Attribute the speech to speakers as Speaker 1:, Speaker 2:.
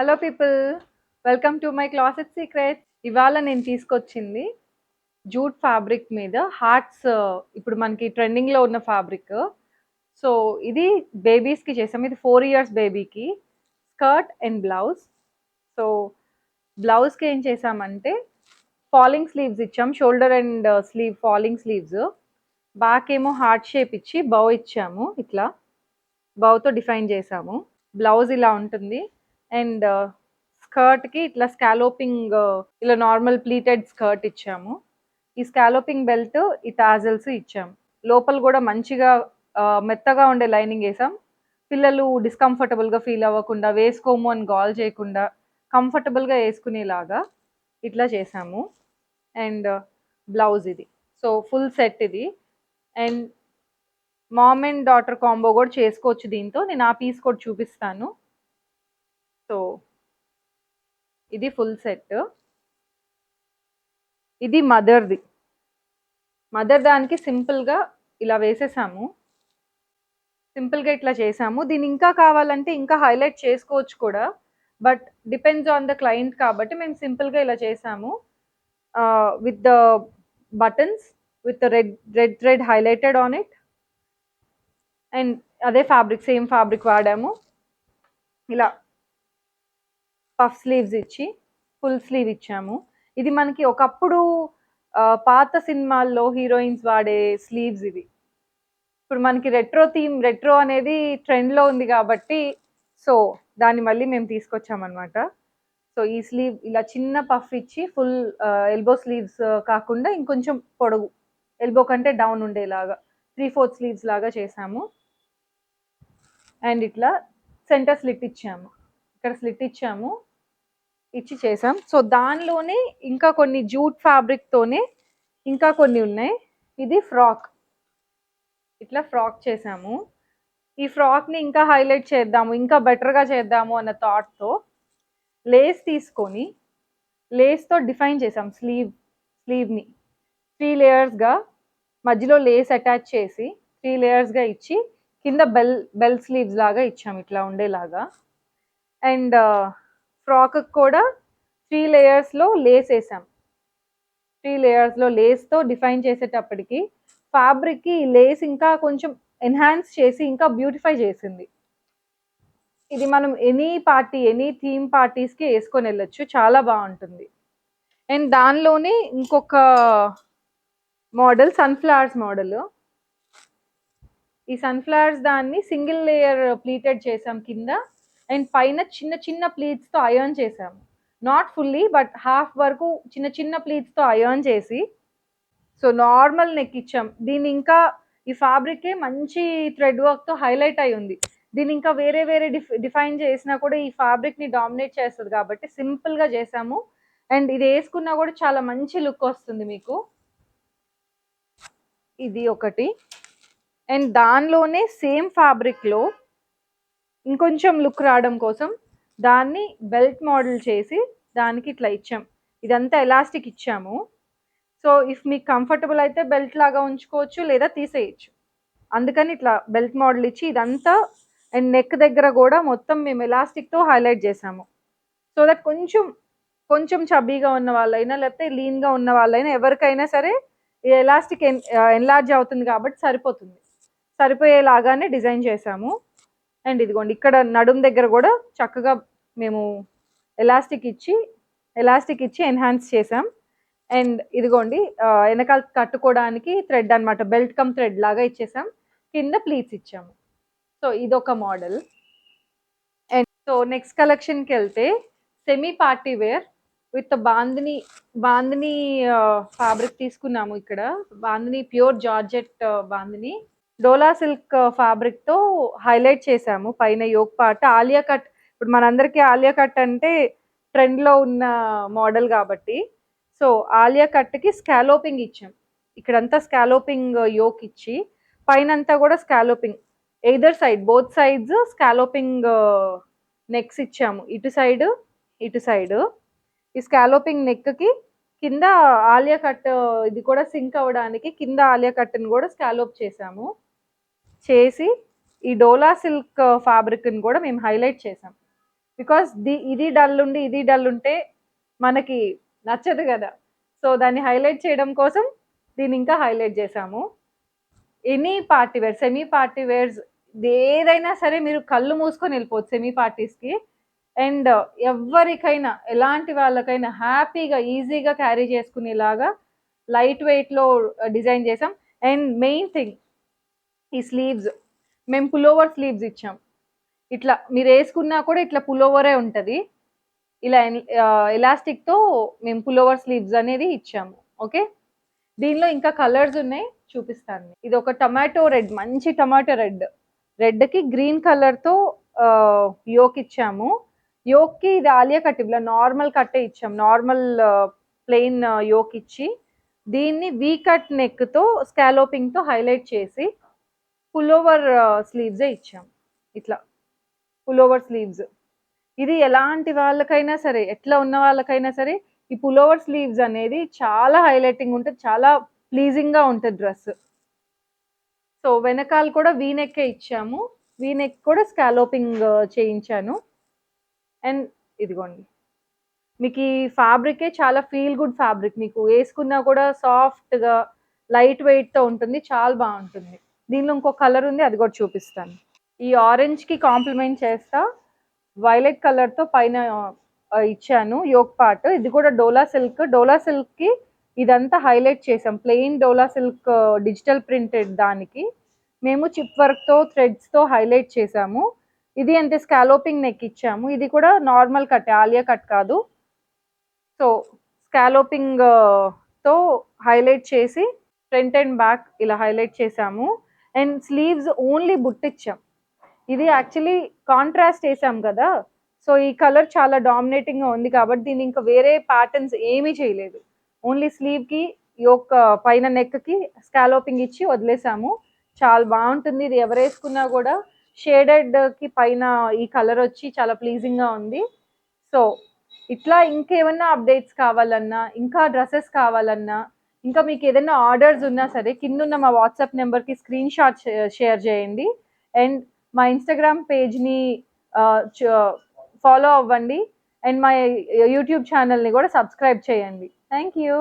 Speaker 1: Hello people, welcome to my closet secrets. ఇవాళ నేను తీసుకొచ్చింది జూట్ ఫ్యాబ్రిక్ మీద హార్ట్స్. ఇప్పుడు మనకి ట్రెండింగ్లో ఉన్న ఫ్యాబ్రిక్. సో ఇది బేబీస్కి చేసాము. ఇది 4 years బేబీకి స్కర్ట్ అండ్ బ్లౌజ్. సో బ్లౌజ్కి ఏం చేసామంటే ఫాలింగ్ స్లీవ్స్ ఇచ్చాం, shoulder and slew falling sleeves. Back ఏమో హార్ట్ షేప్ ఇచ్చి బౌ ఇచ్చాము, ఇట్లా బౌతో డిఫైన్ చేసాము. బ్లౌజ్ ఇలా ఉంటుంది అండ్ స్కర్ట్కి ఇట్లా స్కాలోపింగ్, ఇలా నార్మల్ ప్లీటెడ్ స్కర్ట్ ఇచ్చాము. ఈ స్కాలోపింగ్ బెల్ట్, ఈ టాజల్స్ ఇచ్చాము. లోపల కూడా మంచిగా మెత్తగా ఉండే లైనింగ్ వేసాం. పిల్లలు డిస్కంఫర్టబుల్గా ఫీల్ అవ్వకుండా, వేసుకోము అని గోల్ చేయకుండా కంఫర్టబుల్గా వేసుకునేలాగా ఇట్లా చేసాము. అండ్ బ్లౌజ్ ఇది. సో ఫుల్ సెట్ ఇది. And mom and daughter combo కూడా చేసుకోవచ్చు దీంతో. నేను ఆ పీస్ కూడా చూపిస్తాను. సో ఇది ఫుల్ సెట్. ఇది మదర్ది. మదర్ దానికి సింపుల్గా ఇలా వేసేసాము, సింపుల్గా ఇట్లా చేసాము. దీన్ని ఇంకా కావాలంటే ఇంకా హైలైట్ చేసుకోవచ్చు కూడా, but depends on the client కాబట్టి మేము సింపుల్గా ఇలా చేసాము. With the buttons, with red red red highlighted on it. And అదే ఫ్యాబ్రిక్, సేమ్ ఫ్యాబ్రిక్ వాడాము. ఇలా పఫ్ స్లీవ్స్ ఇచ్చి ఫుల్ స్లీవ్ ఇచ్చాము. ఇది మనకి ఒకప్పుడు పాత సినిమాల్లో హీరోయిన్స్ వాడే స్లీవ్స్ ఇవి. ఇప్పుడు మనకి రెట్రో థీమ్, రెట్రో అనేది ట్రెండ్లో ఉంది కాబట్టి సో దాన్ని మళ్ళీ మేము తీసుకొచ్చామన్నమాట. సో ఈ స్లీవ్ ఇలా చిన్న పఫ్ ఇచ్చి ఫుల్ ఎల్బో స్లీవ్స్ కాకుండా ఇంకొంచెం పొడవు, ఎల్బో కంటే డౌన్ ఉండేలాగా 3/4 స్లీవ్స్ లాగా చేసాము. అండ్ ఇట్లా సెంటర్ స్లిట్ ఇచ్చాము, ఇక్కడ స్లిట్ ఇచ్చాము, ఇచ్చి చేసాం. సో దానిలోనే ఇంకా కొన్ని జూట్ ఫ్యాబ్రిక్తోనే ఇంకా కొన్ని ఉన్నాయి. ఇది ఫ్రాక్, ఇట్లా ఫ్రాక్ చేసాము. ఈ ఫ్రాక్ని ఇంకా హైలైట్ చేద్దాము, ఇంకా బెటర్గా చేద్దాము అన్న థాట్తో లేస్ తీసుకొని లేస్తో డిఫైన్ చేసాం స్లీవ్ని 3 లేయర్స్గా. మధ్యలో లేస్ అటాచ్ చేసి 3 లేయర్స్గా ఇచ్చి కింద బెల్ స్లీవ్స్ లాగా ఇచ్చాము, ఇట్లా ఉండేలాగా. అండ్ ఫ్రాక్ కూడా 3 లేయర్స్లో లేస్ వేసాం. 3 లేయర్స్లో లేస్తో డిఫైన్ చేసేటప్పటికి ఫ్యాబ్రిక్కి లేస్ ఇంకా కొంచెం ఎన్హాన్స్ చేసి ఇంకా బ్యూటిఫై చేసింది. ఇది మనం ఎనీ పార్టీ, ఎనీ థీమ్ పార్టీస్కి వేసుకొని వెళ్ళొచ్చు, చాలా బాగుంటుంది. అండ్ దానిలోనే ఇంకొక మోడల్ సన్ఫ్లవర్స్ మోడల్. ఈ సన్ఫ్లవర్స్ దాన్ని సింగిల్ లేయర్ ప్లీటెడ్ చేసాం కింద, అండ్ పైన చిన్న చిన్న ప్లీట్స్తో అయర్న్ చేసాము. నాట్ ఫుల్లీ బట్ హాఫ్ వరకు చిన్న చిన్న ప్లీట్స్తో అయర్న్ చేసి సో నార్మల్ నెక్ ఇచ్చాం. దీన్ని ఇంకా ఈ ఫ్యాబ్రికే మంచి థ్రెడ్ వర్క్తో హైలైట్ అయి ఉంది. దీన్ని ఇంకా వేరే వేరే డిఫైన్ చేసినా కూడా ఈ ఫ్యాబ్రిక్ని డామినేట్ చేస్తుంది కాబట్టి సింపుల్గా చేసాము. అండ్ ఇది వేసుకున్నా కూడా చాలా మంచి లుక్ వస్తుంది మీకు. ఇది ఒకటి. అండ్ దానిలోనే సేమ్ ఫ్యాబ్రిక్లో ఇంకొంచెం లుక్ రావడం కోసం దాన్ని బెల్ట్ మోడల్ చేసి దానికి ఇట్లా ఇచ్చాం. ఇదంతా ఎలాస్టిక్ ఇచ్చాము. సో ఇఫ్ మీకు కంఫర్టబుల్ అయితే బెల్ట్ లాగా ఉంచుకోవచ్చు, లేదా తీసేయచ్చు. అందుకని ఇట్లా బెల్ట్ మోడల్ ఇచ్చి ఇదంతా అండ్ నెక్ దగ్గర కూడా మొత్తం మేము ఎలాస్టిక్తో హైలైట్ చేసాము. సో దట్ కొంచెం కొంచెం చబ్బీగా ఉన్న వాళ్ళైనా లేకపోతే లీన్గా ఉన్న వాళ్ళైనా ఎవరికైనా సరే ఈ ఎలాస్టిక్ ఎన్లార్జ్ అవుతుంది కాబట్టి సరిపోతుంది, సరిపోయేలాగానే డిజైన్ చేసాము. అండ్ ఇదిగోండి ఇక్కడ నడుం దగ్గర కూడా చక్కగా మేము ఎలాస్టిక్ ఇచ్చి ఎన్హాన్స్ చేసాం. అండ్ ఇదిగోండి వెనకాల కట్టుకోవడానికి థ్రెడ్ అనమాట, బెల్ట్ కమ్ థ్రెడ్ లాగా ఇచ్చేసాం, కింద ప్లీట్స్ ఇచ్చాము. సో ఇదొక మోడల్. అండ్ సో నెక్స్ట్ కలెక్షన్కి వెళ్తే semi party wear with bandhani fabric తీసుకున్నాము. ఇక్కడ bandhani pure georgette bandhani Dola silk ఫ్యాబ్రిక్తో హైలైట్ చేసాము. పైన యోక్ పార్ట్ ఆలియా కట్. ఇప్పుడు మనందరికీ ఆలియా కట్ అంటే ట్రెండ్లో ఉన్న మోడల్ కాబట్టి సో ఆలియా కట్కి స్కాలోపింగ్ ఇచ్చాం. ఇక్కడంతా స్కాలోపింగ్ యోక్ ఇచ్చి పైనంతా కూడా scalloping, either side both sides scalloping necks ఇచ్చాము, ఇటు సైడ్. ఈ స్కాలోపింగ్ నెక్కి కింద ఆలియా కట్, ఇది కూడా సింక్ అవ్వడానికి కింద ఆలియా కట్ని కూడా స్కాలోప్ చేసి ఈ డోలా సిల్క్ ఫ్యాబ్రిక్ని కూడా మేము హైలైట్ చేసాం. బికాస్ ఇది డల్ ఉండి ఇది డల్ ఉంటే మనకి నచ్చదు కదా. సో దాన్ని హైలైట్ చేయడం కోసం దీన్ని ఇంకా హైలైట్ చేసాము. Any party wear, semi party wears ఏదైనా సరే మీరు కళ్ళు మూసుకొని వెళ్ళిపోవచ్చు సెమీ పార్టీస్కి. అండ్ ఎవరికైనా ఎలాంటి వాళ్ళకైనా హ్యాపీగా ఈజీగా క్యారీ చేసుకునేలాగా లైట్ వెయిట్లో డిజైన్ చేసాం. అండ్ మెయిన్ థింగ్ ఈ స్లీవ్స్, మేము పులోవర్ స్లీవ్స్ ఇచ్చాం. ఇట్లా మీరు వేసుకున్నా కూడా ఇట్లా పులోవరే ఉంటుంది. ఇలా ఎలాస్టిక్తో మేము పులోవర్ స్లీవ్స్ అనేది ఇచ్చాము. ఓకే, దీనిలో ఇంకా కలర్స్ ఉన్నాయి, చూపిస్తాను. ఇది ఒక టమాటో రెడ్, మంచి టమాటో రెడ్, రెడ్కి గ్రీన్ కలర్తో యోక్ ఇచ్చాము. యోక్కి ఇది ఆలియా కట్ ఇలా నార్మల్ కట్టే ఇచ్చాం, నార్మల్ ప్లెయిన్ యోక్ ఇచ్చి దీన్ని వీ కట్ నెక్తో స్కాలోపింగ్తో హైలైట్ చేసి పులోవర్ స్లీవ్సే ఇచ్చాం. ఇట్లా పులోవర్ స్లీవ్స్, ఇది ఎలాంటి వాళ్ళకైనా సరే, ఎట్లా ఉన్న వాళ్ళకైనా సరే ఈ పులోవర్ స్లీవ్స్ అనేది చాలా హైలైటింగ్ ఉంటుంది, చాలా ప్లీజింగ్గా ఉంటుంది డ్రెస్. సో వెనకాల కూడా వీనెక్కే ఇచ్చాము, వీనెక్ కూడా స్కాలోపింగ్ చేయించాను. అండ్ ఇదిగోండి, మీకు ఈ ఫ్యాబ్రికే చాలా ఫీల్ గుడ్ ఫ్యాబ్రిక్, మీకు వేసుకున్నా కూడా సాఫ్ట్గా లైట్ వెయిట్తో ఉంటుంది, చాలా బాగుంటుంది. దీనిలో ఇంకో కలర్ ఉంది, అది కూడా చూపిస్తాను. ఈ ఆరెంజ్కి కాంప్లిమెంట్ చేస్తా వైలెట్ కలర్తో పైన ఇచ్చాను యోక్ పార్ట్. ఇది కూడా డోలా సిల్క్, డోలా సిల్క్కి ఇదంతా హైలైట్ చేసాం. ప్లెయిన్ డోలా సిల్క్ డిజిటల్ ప్రింటెడ్ దానికి మేము చిప్ వర్క్తో థ్రెడ్స్తో హైలైట్ చేసాము. ఇది అంతే స్కాలోపింగ్ నెక్ ఇచ్చాము. ఇది కూడా నార్మల్ కట్, ఆలియా కట్ కాదు. సో స్కాలోపింగ్తో హైలైట్ చేసి ఫ్రంట్ అండ్ బ్యాక్ ఇలా హైలైట్ చేసాము. అండ్ స్లీవ్స్ ఓన్లీ బుట్టిచ్చాం. ఇది యాక్చువల్లీ కాంట్రాస్ట్ వేసాం కదా, సో ఈ కలర్ చాలా డామినేటింగ్గా ఉంది కాబట్టి దీన్ని ఇంకా వేరే ప్యాటర్న్స్ ఏమీ చేయలేదు. ఓన్లీ స్లీవ్కి యోక్ పైన నెక్కి స్కాలోపింగ్ ఇచ్చి వదిలేసాము. చాలా బాగుంటుంది, ఇది ఎవరు వేసుకున్నా కూడా షేడెడ్కి పైన ఈ కలర్ వచ్చి చాలా ప్లీజింగ్గా ఉంది. సో ఇట్లా ఇంకేమన్నా అప్డేట్స్ కావాలన్నా, ఇంకా డ్రెస్సెస్ కావాలన్నా, ఇంకా మీకు ఏదైనా ఆర్డర్స్ ఉన్నా సరే కింద మా వాట్సాప్ నెంబర్కి స్క్రీన్ షాట్ షేర్ చేయండి. అండ్ మా ఇన్స్టాగ్రామ్ పేజ్ని ఫాలో అవ్వండి. అండ్ మా యూట్యూబ్ ఛానల్ని కూడా సబ్స్క్రైబ్ చేయండి. Thank you.